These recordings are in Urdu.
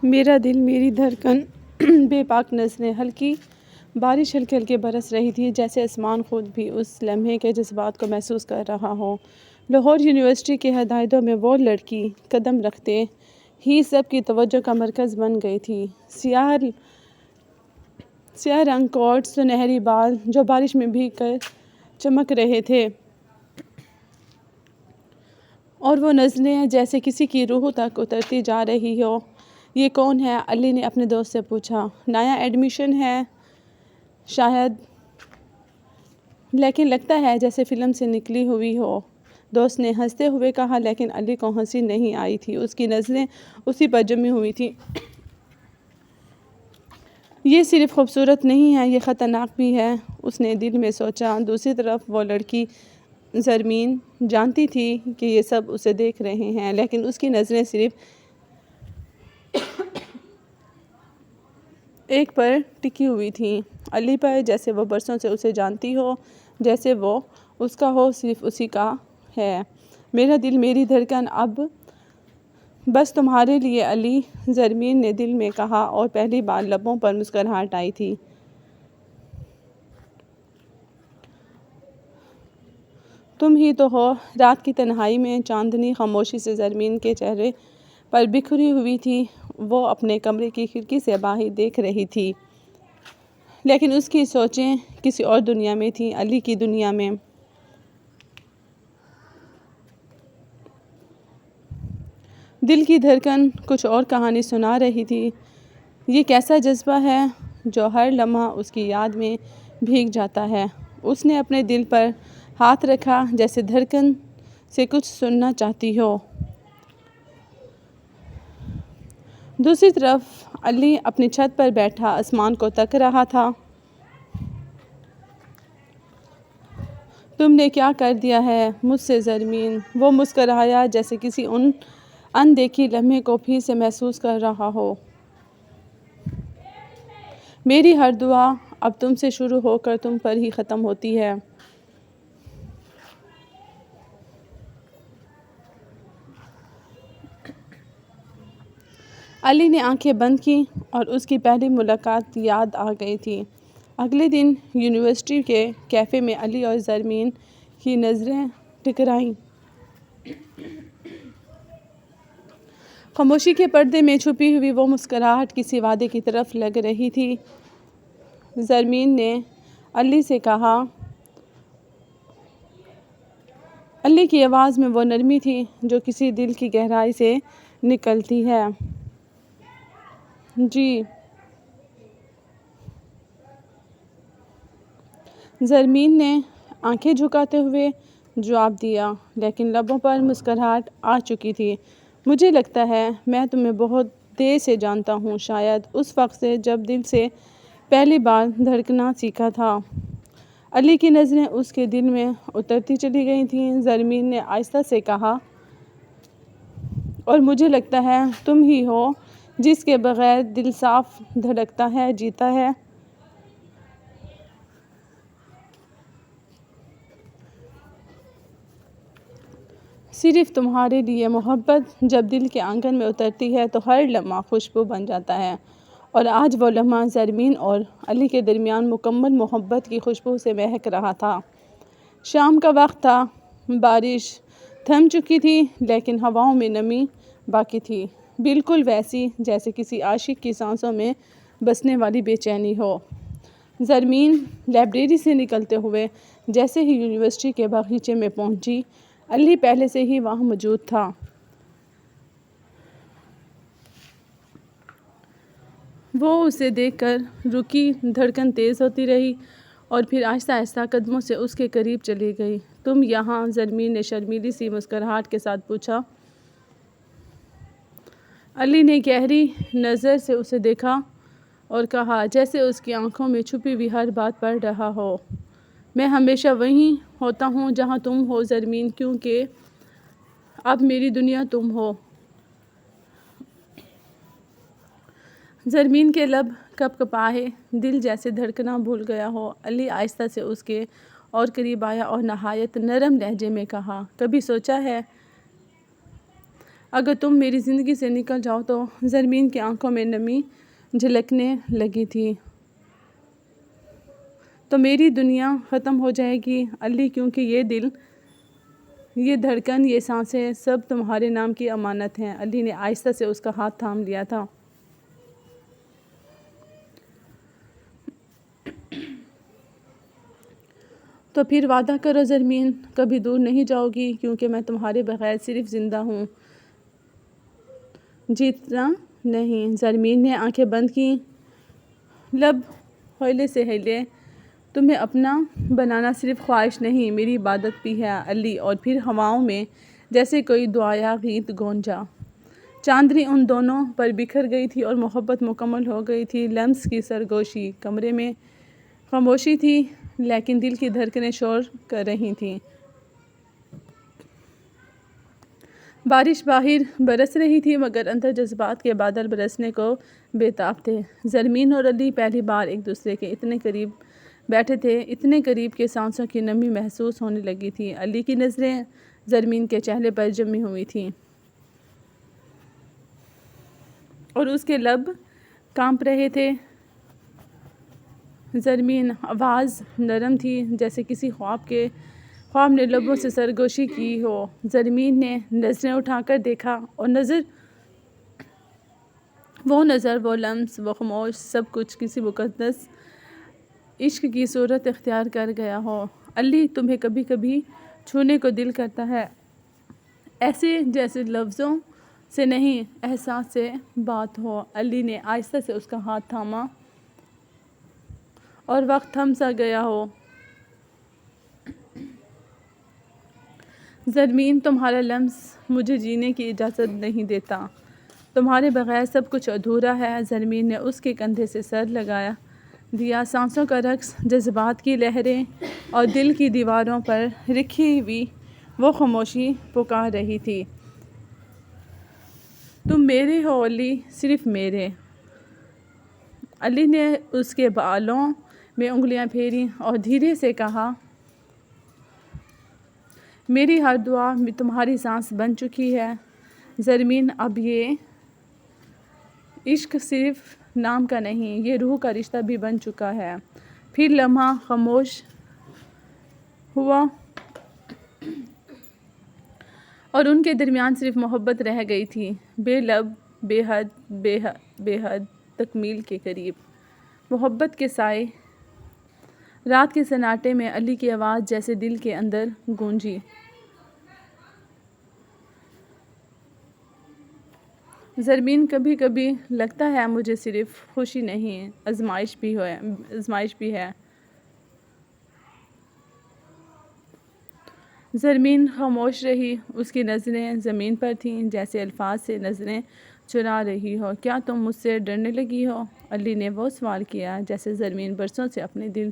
میرا دل، میری دھڑکن، بے پاک نظریں، ہلکی بارش ہلکے ہلکے برس رہی تھی، جیسے آسمان خود بھی اس لمحے کے جذبات کو محسوس کر رہا ہو۔ لاہور یونیورسٹی کے ہدایتوں میں وہ لڑکی قدم رکھتے ہی سب کی توجہ کا مرکز بن گئی تھی۔ سیاہ رنگ کوٹ، سنہری بال جو بارش میں بھیگ کر چمک رہے تھے، اور وہ نظریں جیسے کسی کی روح تک اترتی جا رہی ہو۔ یہ کون ہے؟ علی نے اپنے دوست سے پوچھا۔ نیا ایڈمیشن ہے شاید، لیکن لگتا ہے جیسے فلم سے نکلی ہوئی ہو، دوست نے ہنستے ہوئے کہا، لیکن علی کو ہنسی نہیں آئی تھی، اس کی نظریں اسی پر جمی ہوئی تھیں۔ یہ صرف خوبصورت نہیں ہے، یہ خطرناک بھی ہے، اس نے دل میں سوچا۔ دوسری طرف وہ لڑکی زرمین جانتی تھی کہ یہ سب اسے دیکھ رہے ہیں، لیکن اس کی نظریں صرف ایک پر ٹکی ہوئی تھیں، علی پر، جیسے وہ برسوں سے اسے جانتی ہو، جیسے وہ اس کا ہو، صرف اسی کا ہے۔ میرا دل، میری دھڑکن، اب بس تمہارے لیے علی، زرمین نے دل میں کہا، اور پہلی بار لبوں پر مسکراہٹ آئی تھی۔ تم ہی تو ہو۔ رات کی تنہائی میں چاندنی خاموشی سے زرمین کے چہرے پر بکھری ہوئی تھی۔ وہ اپنے کمرے کی کھڑکی سے باہر دیکھ رہی تھی، لیکن اس کی سوچیں کسی اور دنیا میں تھیں، علی کی دنیا میں۔ دل کی دھڑکن کچھ اور کہانی سنا رہی تھی۔ یہ کیسا جذبہ ہے جو ہر لمحہ اس کی یاد میں بھیگ جاتا ہے؟ اس نے اپنے دل پر ہاتھ رکھا، جیسے دھڑکن سے کچھ سننا چاہتی ہو۔ دوسری طرف علی اپنی چھت پر بیٹھا آسمان کو تک رہا تھا۔ تم نے کیا کر دیا ہے مجھ سے زرمین؟ وہ مسکرایا، جیسے کسی اندیکھی لمحے کو پھر سے محسوس کر رہا ہو۔ میری ہر دعا اب تم سے شروع ہو کر تم پر ہی ختم ہوتی ہے۔ علی نے آنکھیں بند کیں اور اس کی پہلی ملاقات یاد آ گئی تھی۔ اگلے دن یونیورسٹی کے کیفے میں علی اور زرمین کی نظریں ٹکرائیں۔ خاموشی کے پردے میں چھپی ہوئی وہ مسکراہٹ کسی وعدے کی طرف لگ رہی تھی۔ زرمین نے علی سے کہا، علی کی آواز میں وہ نرمی تھی جو کسی دل کی گہرائی سے نکلتی ہے۔ جی، زرمین نے آنکھیں جھکاتے ہوئے جواب دیا، لیکن لبوں پر مسکراہٹ آ چکی تھی۔ مجھے لگتا ہے میں تمہیں بہت دیر سے جانتا ہوں، شاید اس وقت سے جب دل سے پہلی بار دھڑکنا سیکھا تھا۔ علی کی نظریں اس کے دل میں اترتی چلی گئی تھیں۔ زرمین نے آہستہ سے کہا، اور مجھے لگتا ہے تم ہی ہو جس کے بغیر دل صاف دھڑکتا ہے، جیتا ہے۔ صرف تمہارے لیے محبت جب دل کے آنگن میں اترتی ہے تو ہر لمحہ خوشبو بن جاتا ہے، اور آج وہ لمحہ زرمین اور علی کے درمیان مکمل محبت کی خوشبو سے مہک رہا تھا۔ شام کا وقت تھا، بارش تھم چکی تھی، لیکن ہواؤں میں نمی باقی تھی، بالکل ویسی جیسے کسی عاشق کی سانسوں میں بسنے والی بے چینی ہو۔ زرمین لائبریری سے نکلتے ہوئے جیسے ہی یونیورسٹی کے باغیچے میں پہنچی، علی پہلے سے ہی وہاں موجود تھا۔ وہ اسے دیکھ کر رکی، دھڑکن تیز ہوتی رہی، اور پھر آہستہ آہستہ قدموں سے اس کے قریب چلی گئی۔ تم یہاں؟ زرمین نے شرمیلی سی مسکراہٹ کے ساتھ پوچھا۔ علی نے گہری نظر سے اسے دیکھا اور کہا، جیسے اس کی آنکھوں میں چھپی ہوئی ہر بات پڑھ رہا ہو، میں ہمیشہ وہیں ہوتا ہوں جہاں تم ہو زرمین، کیونکہ اب میری دنیا تم ہو۔ زرمین کے لب کپ کپائے، دل جیسے دھڑکنا بھول گیا ہو۔ علی آہستہ سے اس کے اور قریب آیا اور نہایت نرم لہجے میں کہا، کبھی سوچا ہے اگر تم میری زندگی سے نکل جاؤ تو زرمین کی آنکھوں میں نمی جھلکنے لگی تھی۔ تو میری دنیا ختم ہو جائے گی علی، کیونکہ یہ دل، یہ دھڑکن، یہ سانسیں سب تمہارے نام کی امانت ہیں۔ علی نے آہستہ سے اس کا ہاتھ تھام لیا تھا۔ تو پھر وعدہ کرو زرمین، کبھی دور نہیں جاؤ گی، کیونکہ میں تمہارے بغیر صرف زندہ ہوں، جیتنا نہیں۔ زرمین نے آنکھیں بند کیں، لب ہولے سے ہلے۔ تمہیں اپنا بنانا صرف خواہش نہیں، میری عبادت بھی ہے علی۔ اور پھر ہواؤں میں جیسے کوئی دعایا گیت گونجا۔ چاندنی ان دونوں پر بکھر گئی تھی اور محبت مکمل ہو گئی تھی۔ لمس کی سرگوشی، کمرے میں خاموشی تھی، لیکن دل کی دھڑکنیں شور کر رہی تھیں۔ بارش باہر برس رہی تھی، مگر اندر جذبات کے بادل برسنے کو بے تاب تھے۔ زرمین اور علی پہلی بار ایک دوسرے کے اتنے قریب بیٹھے تھے، اتنے قریب کہ سانسوں کی نمی محسوس ہونے لگی تھی۔ علی کی نظریں زرمین کے چہرے پر جمی ہوئی تھیں اور اس کے لب کانپ رہے تھے۔ زرمین آواز نرم تھی، جیسے کسی خواب نے لبوں سے سرگوشی کی ہو۔ زرمین نے نظریں اٹھا کر دیکھا، اور وہ نظر، وہ لمس، وہ خاموش، سب کچھ کسی مقدس عشق کی صورت اختیار کر گیا ہو۔ علی، تمہیں کبھی کبھی چھونے کو دل کرتا ہے، ایسے جیسے لفظوں سے نہیں، احساس سے بات ہو۔ علی نے آہستہ سے اس کا ہاتھ تھاما، اور وقت تھم سا گیا ہو۔ زرمین، تمہارا لمس مجھے جینے کی اجازت نہیں دیتا، تمہارے بغیر سب کچھ ادھورا ہے۔ زرمین نے اس کے کندھے سے سر لگا دیا۔ سانسوں کا رقص، جذبات کی لہریں، اور دل کی دیواروں پر رکھی ہوئی وہ خاموشی پکار رہی تھی، تم میرے ہو علی، صرف میرے۔ علی نے اس کے بالوں میں انگلیاں پھیریں اور دھیرے سے کہا، میری ہر دعا تمہاری سانس بن چکی ہے۔ زرمین، اب یہ عشق صرف نام کا نہیں، یہ روح کا رشتہ بھی بن چکا ہے۔ پھر لمحہ خاموش ہوا، اور ان کے درمیان صرف محبت رہ گئی تھی، بے لب، بے حد تکمیل کے قریب۔ محبت کے سائے، رات کے سناٹے میں علی کی آواز جیسے دل کے اندر گونجی، زرمین، کبھی کبھی لگتا ہے مجھے صرف خوشی نہیں، آزمائش بھی ہے۔ زرمین خاموش رہی، اس کی نظریں زمین پر تھیں، جیسے الفاظ سے نظریں چرا رہی ہو۔ کیا تم مجھ سے ڈرنے لگی ہو؟ علی نے وہ سوال کیا جیسے زرمین برسوں سے اپنے دل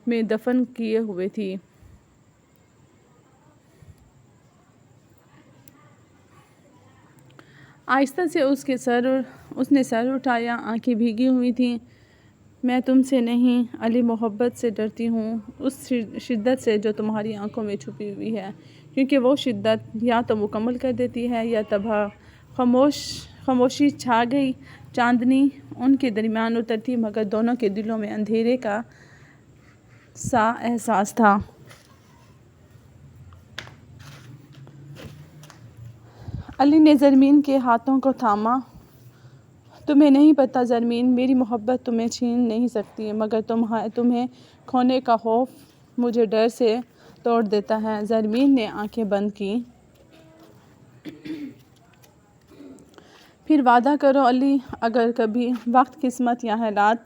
میں دفن کیے ہوئے تھی۔ آہستہ سے اس نے سر اٹھایا، آنکھیں بھیگی ہوئی تھیں۔ میں تم سے نہیں علی، محبت سے ڈرتی ہوں، اس شدت سے جو تمہاری آنکھوں میں چھپی ہوئی ہے، کیونکہ وہ شدت یا تو مکمل کر دیتی ہے یا تباہ۔ خاموشی چھا گئی، چاندنی ان کے درمیان اترتی، مگر دونوں کے دلوں میں اندھیرے کا سا احساس تھا۔ علی نے زرمین کے ہاتھوں کو تھاما، تمہیں نہیں پتہ زرمین، میری محبت تمہیں چھین نہیں سکتی، مگر تمہیں کھونے کا خوف مجھے ڈر سے توڑ دیتا ہے۔ زرمین نے آنکھیں بند کیں۔ پھر وعدہ کرو علی، اگر کبھی وقت، قسمت یا حالات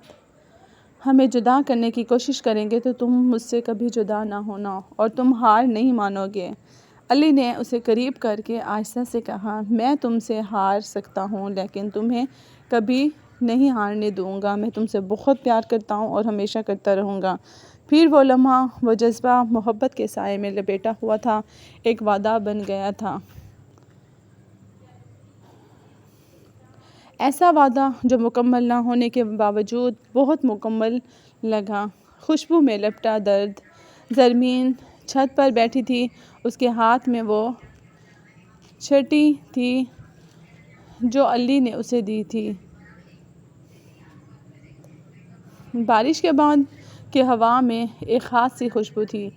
ہمیں جدا کرنے کی کوشش کریں گے تو تم مجھ سے کبھی جدا نہ ہونا، اور تم ہار نہیں مانو گے۔ علی نے اسے قریب کر کے آہستہ سے کہا، میں تم سے ہار سکتا ہوں، لیکن تمہیں کبھی نہیں ہارنے دوں گا۔ میں تم سے بہت پیار کرتا ہوں اور ہمیشہ کرتا رہوں گا۔ پھر وہ لمحہ، وہ جذبہ محبت کے سائے میں لپیٹا ہوا تھا، ایک وعدہ بن گیا تھا۔ ایسا وعدہ جو مکمل نہ ہونے کے باوجود بہت مکمل لگا، خوشبو میں لپٹا درد۔ زرمین چھت پر بیٹھی تھی، اس کے ہاتھ میں وہ چھٹی تھی جو علی نے اسے دی تھی۔ بارش کے بعد کی ہوا میں ایک خاص سی خوشبو تھی،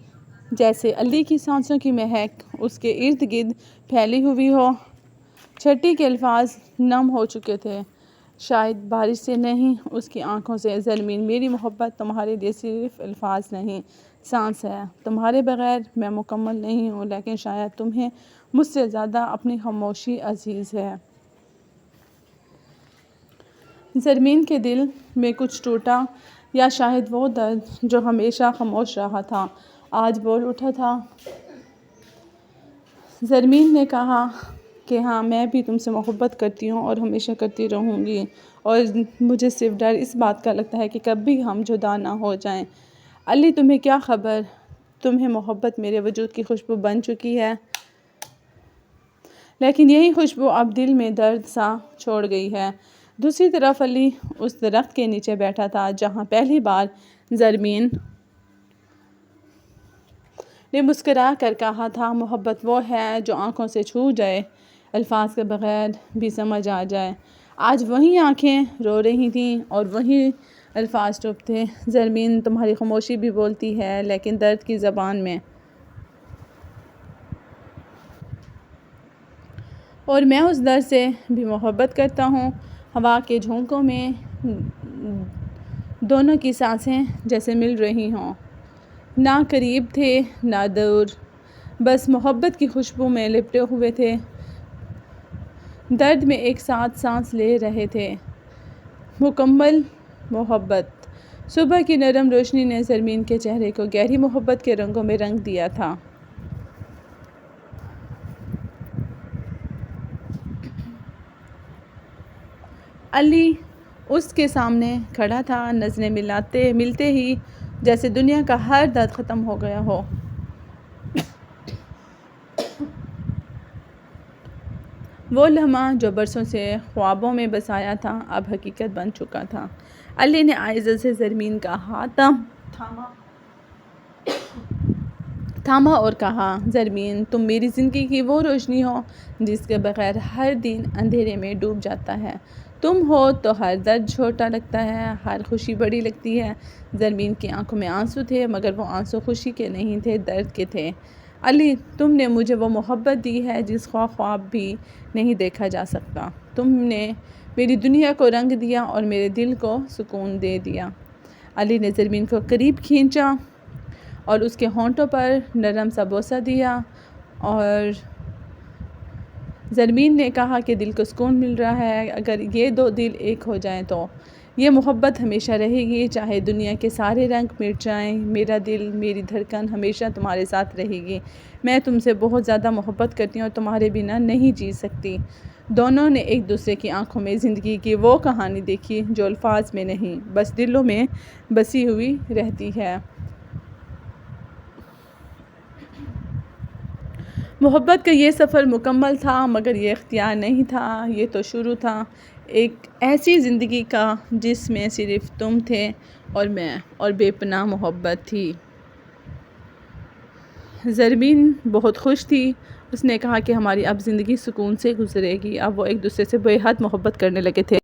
جیسے علی کی سانسوں کی مہک اس کے ارد گرد پھیلی ہوئی ہو۔ چھٹی کے الفاظ نم ہو چکے تھے، شاید بارش سے نہیں، اس کی آنکھوں سے۔ زرمین، میری محبت تمہارے لیے صرف الفاظ نہیں، سانس ہے۔ تمہارے بغیر میں مکمل نہیں ہوں، لیکن شاید تمہیں مجھ سے زیادہ اپنی خاموشی عزیز ہے۔ زرمین کے دل میں کچھ ٹوٹا، یا شاید وہ درد جو ہمیشہ خاموش رہا تھا آج بول اٹھا تھا۔ زرمین نے کہا کہ ہاں، میں بھی تم سے محبت کرتی ہوں اور ہمیشہ کرتی رہوں گی، اور مجھے صرف ڈر اس بات کا لگتا ہے کہ کبھی ہم جدا نہ ہو جائیں۔ علی، تمہیں کیا خبر؟ تمہیں محبت میرے وجود کی خوشبو بن چکی ہے، لیکن یہی خوشبو اب دل میں درد سا چھوڑ گئی ہے۔ دوسری طرف علی اس درخت کے نیچے بیٹھا تھا جہاں پہلی بار زرمین نے مسکرا کر کہا تھا، محبت وہ ہے جو آنکھوں سے چھو جائے، الفاظ کے بغیر بھی سمجھ آ جائے۔ آج وہی آنکھیں رو رہی تھیں اور وہی الفاظ چپ تھے۔ زرمین، تمہاری خاموشی بھی بولتی ہے، لیکن درد کی زبان میں۔ اور میں اس درد سے بھی محبت کرتا ہوں۔ ہوا کے جھونکوں میں دونوں کی سانسیں جیسے مل رہی ہوں، نہ قریب تھے نہ دور، بس محبت کی خوشبو میں لپٹے ہوئے تھے، درد میں ایک ساتھ سانس لے رہے تھے۔ مکمل محبت۔ صبح کی نرم روشنی نے زرمین کے چہرے کو گہری محبت کے رنگوں میں رنگ دیا تھا۔ علی اس کے سامنے کھڑا تھا، نظریں ملتے ہی جیسے دنیا کا ہر درد ختم ہو گیا ہو۔ وہ لمحہ جو برسوں سے خوابوں میں بسایا تھا اب حقیقت بن چکا تھا۔ علی نے عزت سے زرمین کا ہاتھ تھاما اور کہا، زرمین، تم میری زندگی کی وہ روشنی ہو جس کے بغیر ہر دن اندھیرے میں ڈوب جاتا ہے۔ تم ہو تو ہر درد چھوٹا لگتا ہے، ہر خوشی بڑی لگتی ہے۔ زرمین کی آنکھوں میں آنسو تھے، مگر وہ آنسو خوشی کے نہیں تھے، درد کے تھے۔ علی، تم نے مجھے وہ محبت دی ہے جس کا خواب بھی نہیں دیکھا جا سکتا۔ تم نے میری دنیا کو رنگ دیا اور میرے دل کو سکون دے دیا۔ علی نے زرمین کو قریب کھینچا اور اس کے ہونٹوں پر نرم سا بوسہ دیا، اور زرمین نے کہا کہ دل کو سکون مل رہا ہے۔ اگر یہ دو دل ایک ہو جائیں تو یہ محبت ہمیشہ رہے گی، چاہے دنیا کے سارے رنگ مٹ جائیں۔ میرا دل، میری دھڑکن ہمیشہ تمہارے ساتھ رہے گی۔ میں تم سے بہت زیادہ محبت کرتی ہوں اور تمہارے بنا نہیں جی سکتی۔ دونوں نے ایک دوسرے کی آنکھوں میں زندگی کی وہ کہانی دیکھی جو الفاظ میں نہیں، بس دلوں میں بسی ہوئی رہتی ہے۔ محبت کا یہ سفر مکمل تھا، مگر یہ اختیار نہیں تھا، یہ تو شروع تھا، ایک ایسی زندگی کا جس میں صرف تم تھے اور میں، اور بے پناہ محبت تھی۔ زرمین بہت خوش تھی۔ اس نے کہا کہ ہماری اب زندگی سکون سے گزرے گی۔ اب وہ ایک دوسرے سے بے حد محبت کرنے لگے تھے۔